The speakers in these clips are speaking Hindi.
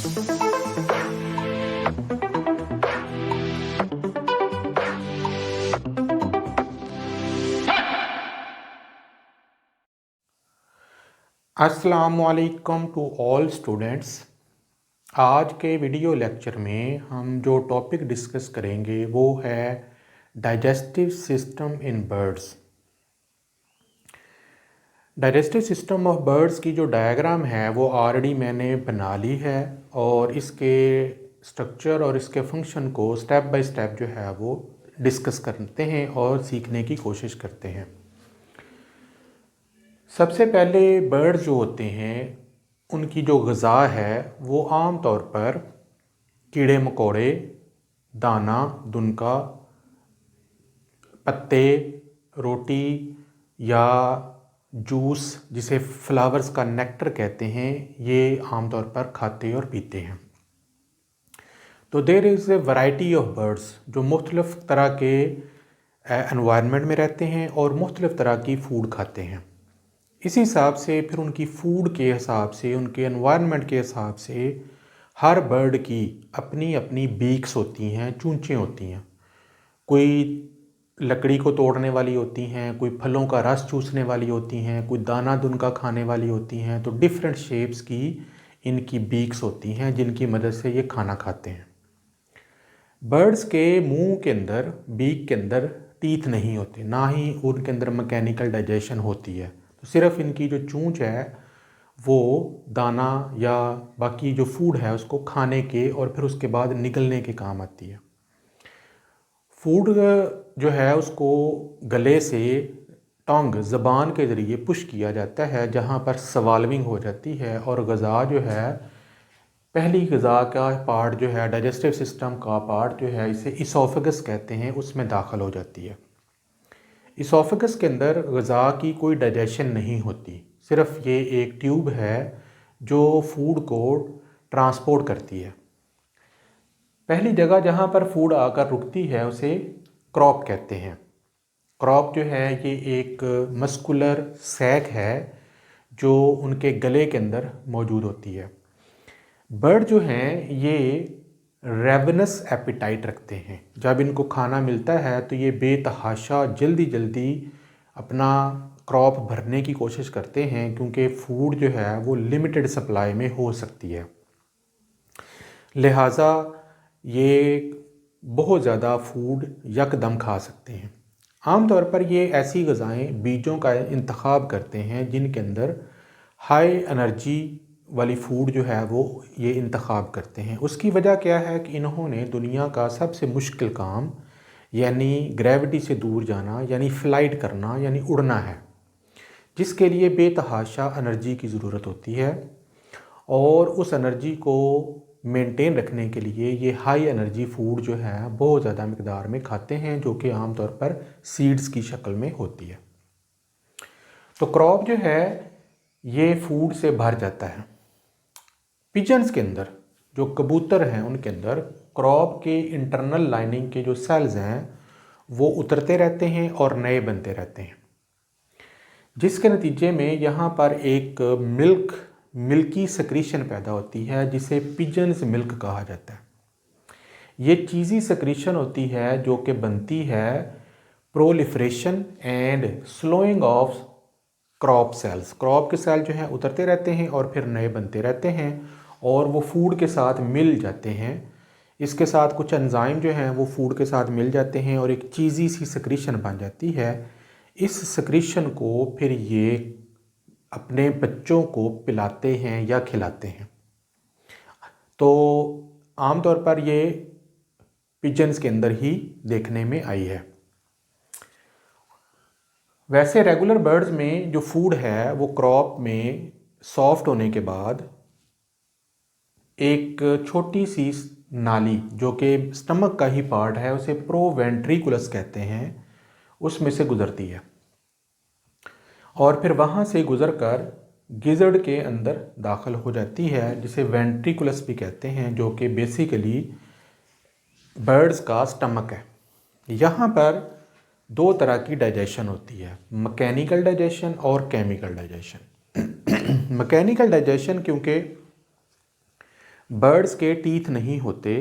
अस्सलामुअलैकुम टू ऑल स्टूडेंट्स। आज के वीडियो लेक्चर में हम जो टॉपिक डिस्कस करेंगे वो है digestive system in birds. Digestive system of birds की जो डायग्राम है वो ऑलरेडी मैंने बना ली है और इसके स्ट्रक्चर और इसके फंक्शन को स्टेप बाय स्टेप जो है वो डिस्कस करते हैं और सीखने की कोशिश करते हैं। सबसे पहले बर्ड जो होते हैं उनकी जो ग़िज़ा है वो आम तौर पर कीड़े मकोड़े, दाना, दुनका, पत्ते, रोटी या जूस जिसे फ्लावर्स का नेक्टर कहते हैं, ये आम तौर पर खाते और पीते हैं। तो there is a variety of birds जो मुख्तलिफ़ तरह के एनवायरनमेंट में रहते हैं और मुख्तलिफ़ तरह की फ़ूड खाते हैं। इसी हिसाब से फिर उनकी फ़ूड के हिसाब से, उनके एनवायरनमेंट के हिसाब से हर बर्ड की अपनी अपनी बीक्स होती हैं, चूंचें होती हैं। कोई लकड़ी को तोड़ने वाली होती हैं, कोई फलों का रस चूसने वाली होती हैं, कोई दाना दुनका खाने वाली होती हैं। तो डिफरेंट शेप्स की इनकी बीक्स होती हैं जिनकी मदद से ये खाना खाते हैं। बर्ड्स के मुंह के अंदर, बीक के अंदर टीथ नहीं होते, ना ही उनके अंदर मैकेनिकल डाइजेशन होती है। तो सिर्फ इनकी जो चूंच है वो दाना या बाकी जो फूड है उसको खाने के और फिर उसके बाद निगलने के काम आती है। फूड जो है उसको गले से टंग ज़बान के ज़रिए पुश किया जाता है, जहाँ पर स्वाल्विंग हो जाती है और ग़िज़ा जो है, पहली ग़िज़ा का पार्ट जो है, डाइजेस्टिव सिस्टम का पार्ट जो है, इसे इसोफेगस कहते हैं, उसमें दाखिल हो जाती है। इसोफेगस के अंदर ग़िज़ा की कोई डाइजेशन नहीं होती, सिर्फ ये एक ट्यूब है जो फूड को ट्रांसपोर्ट करती है। पहली जगह जहाँ पर फूड आकर रुकती है उसे क्रॉप कहते हैं। क्रॉप जो है ये एक मस्कुलर सैक है जो उनके गले के अंदर मौजूद होती है। बर्ड जो हैं ये रेवनस एपिटाइट रखते हैं। जब इनको खाना मिलता है तो ये बेतहाशा जल्दी जल्दी अपना क्रॉप भरने की कोशिश करते हैं, क्योंकि फूड जो है वो लिमिटेड सप्लाई में हो सकती है। लिहाजा ये बहुत ज़्यादा फूड यकदम खा सकते हैं। आमतौर पर ये ऐसी ग़िज़ाएँ बीजों का इंतखाब करते हैं जिनके अंदर हाई एनर्जी वाली फूड जो है वो ये इंतखाब करते हैं। उसकी वजह क्या है कि इन्होंने दुनिया का सबसे मुश्किल काम यानी ग्रेविटी से दूर जाना, यानी फ़्लाइट करना, यानी उड़ना है, जिसके लिए बेतहाशा एनर्जी की ज़रूरत होती है। और उस एनर्जी को मेंटेन रखने के लिए ये हाई एनर्जी फूड जो है बहुत ज़्यादा मिकदार में खाते हैं, जो कि आमतौर पर सीड्स की शक्ल में होती है। तो क्रॉप जो है ये फूड से भर जाता है। पिजन्स के अंदर, जो कबूतर हैं, उनके अंदर क्रॉप के इंटरनल लाइनिंग के जो सेल्स हैं वो उतरते रहते हैं और नए बनते रहते हैं, जिसके नतीजे में यहाँ पर एक मिल्की सेक्रीशन पैदा होती है जिसे पिजन्स मिल्क कहा जाता है। ये चीज़ी सेक्रीशन होती है जो कि बनती है proliferation and slowing of crop cells. Crop के सेल जो हैं उतरते रहते हैं और फिर नए बनते रहते हैं और वो फूड के साथ मिल जाते हैं। इसके साथ कुछ एंजाइम जो हैं वो फूड के साथ मिल जाते हैं और एक चीज़ी सी सेक्रीशन बन जाती है। इस सेक्रीशन को फिर ये अपने बच्चों को पिलाते हैं या खिलाते हैं। तो आमतौर पर ये पिजन्स के अंदर ही देखने में आई है। वैसे रेगुलर बर्ड्स में जो फूड है वो क्रॉप में सॉफ्ट होने के बाद एक छोटी सी नाली जो कि स्टमक का ही पार्ट है, उसे प्रोवेंट्रिकुलस कहते हैं, उसमें से गुजरती है और फिर वहाँ से गुजरकर गिज़र्ड के अंदर दाखिल हो जाती है, जिसे वेंट्रिकुलस भी कहते हैं, जो कि बेसिकली बर्ड्स का स्टमक है। यहाँ पर दो तरह की डाइजेशन होती है, मैकेनिकल डाइजेशन और केमिकल डाइजेशन। मैकेनिकल डाइजेशन क्योंकि बर्ड्स के टीथ नहीं होते,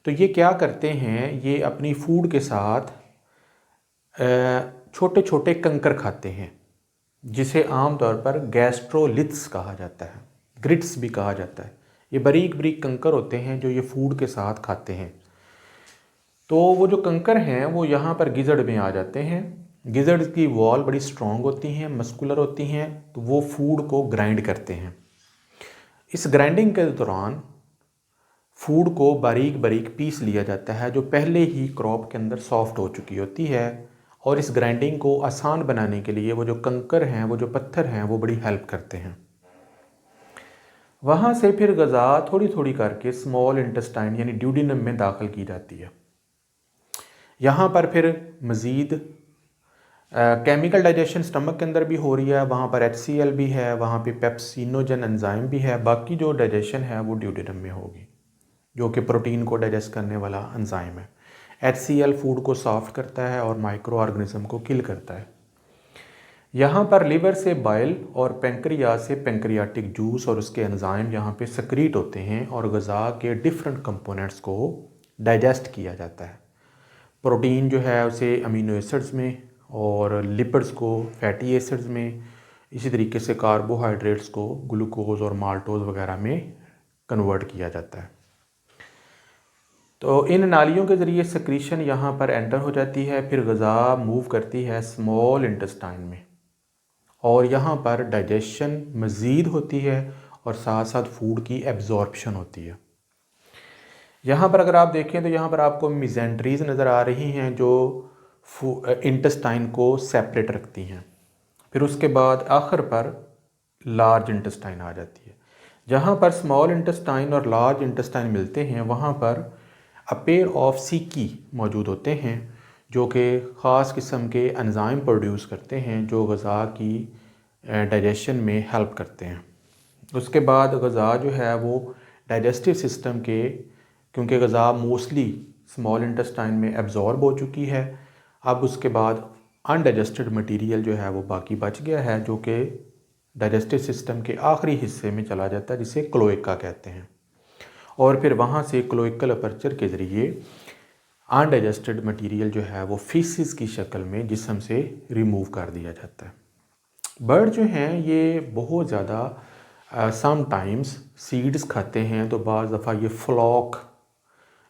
तो ये क्या करते हैं, ये अपनी फूड के साथ छोटे छोटे कंकर खाते हैं, जिसे आमतौर पर गैस्ट्रोलिथ्स कहा जाता है, ग्रिट्स भी कहा जाता है। ये बारीक बारीक कंकर होते हैं जो ये फूड के साथ खाते हैं। तो वो जो कंकर हैं वो यहाँ पर गिज़र्ड में आ जाते हैं। गिज़र्ड की वॉल बड़ी स्ट्रॉन्ग होती हैं, मस्कुलर होती हैं, तो वो फूड को ग्राइंड करते हैं। इस ग्राइंडिंग के दौरान फूड को बारीक बारीक पीस लिया जाता है, जो पहले ही क्रॉप के अंदर सॉफ्ट हो चुकी होती है। और इस ग्राइंडिंग को आसान बनाने के लिए वो जो कंकर हैं, वो जो पत्थर हैं, वो बड़ी हेल्प करते हैं। वहाँ से फिर ग़ज़ा थोड़ी थोड़ी करके स्मॉल इंटेस्टाइन यानी ड्यूडिनम में दाखिल की जाती है। यहाँ पर फिर मज़ीद केमिकल डाइजेशन स्टमक के अंदर भी हो रही है, वहाँ पर HCl भी है, वहाँ पे पेप्सिनोजन एंजाइम भी है। बाकी जो डाइजेशन है वो ड्यूडेनम में होगी, जो कि प्रोटीन को डाइजेस्ट करने वाला एंजाइम है। HCl फूड को सॉफ्ट करता है और माइक्रो ऑर्गेनिज्म को किल करता है। यहाँ पर लिवर से बाइल और पेंक्रियाज से पेंक्रियाटिक जूस और उसके एंजाइम यहाँ पे सक्रीट होते हैं और ग़ज़ा के डिफरेंट कंपोनेंट्स को डाइजेस्ट किया जाता है। प्रोटीन जो है उसे अमीनो एसिड्स में और लिपिड्स को फैटी एसिड्स में, इसी तरीके से कार्बोहाइड्रेट्स को ग्लूकोज और माल्टोज वगैरह में कन्वर्ट किया जाता है। तो इन नालियों के ज़रिए सक्रीशन यहाँ पर एंटर हो जाती है, फिर ग़ज़ा मूव करती है स्मॉल इंटेस्टाइन में और यहाँ पर डाइजेशन मज़ीद होती है और साथ साथ फूड की एब्जॉर्प्शन होती है। यहाँ पर अगर आप देखें तो यहाँ पर आपको मिजेंट्रीज नज़र आ रही हैं जो इंटेस्टाइन को सेपरेट रखती हैं। फिर उसके बाद आखिर पर लार्ज इंटेस्टाइन आ जाती है। जहाँ पर स्मॉल इंटेस्टाइन और लार्ज इंटेस्टाइन मिलते हैं वहाँ पर अ पेयर ऑफ सीकी मौजूद होते हैं, जो कि ख़ास किस्म के एंजाइम प्रोड्यूस करते हैं जो ग़ज़ा की डाइजेशन में हेल्प करते हैं। उसके बाद ग़ज़ा जो है वो डाइजेस्टिव सिस्टम के, क्योंकि ग़ज़ा मोस्टली स्मॉल इंटेस्टाइन में एब्जॉर्ब हो चुकी है, अब उसके बाद अनडाइजेस्टेड मटेरियल जो है वो बाकी बच गया है, जो कि डाइजेस्टिव सिस्टम के आखिरी हिस्से में चला जाता है, जिसे क्लोएका कहते हैं। और फिर वहाँ से क्लोइकल अपर्चर के ज़रिए अनडाइजेस्टेड मटेरियल जो है वो फीसिस की शक्ल में जिस्म से रिमूव कर दिया जाता है। बर्ड जो हैं ये बहुत ज़्यादा समटाइम्स सीड्स खाते हैं, तो बाज़ दफ़ा ये फ्लॉक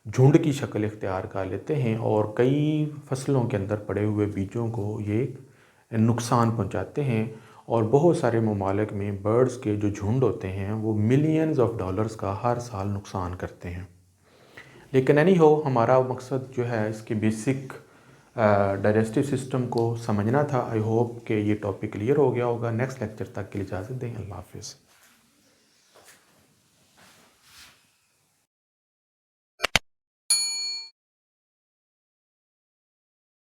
झुंड की शक्ल इख्तियार कर लेते हैं और कई फसलों के अंदर पड़े हुए बीजों को ये नुकसान पहुंचाते हैं। और बहुत सारे ममालिक में बर्ड्स के जो झुंड होते हैं वो मिलियंस ऑफ डॉलर्स का हर साल नुकसान करते हैं। लेकिन एनी हो, हमारा मकसद जो है इसके बेसिक डाइजेस्टिव सिस्टम को समझना था। आई होप कि ये टॉपिक क्लियर हो गया होगा। नेक्स्ट लेक्चर तक के लिए इजाज़त दें। अल्लाह हाफ़िज़।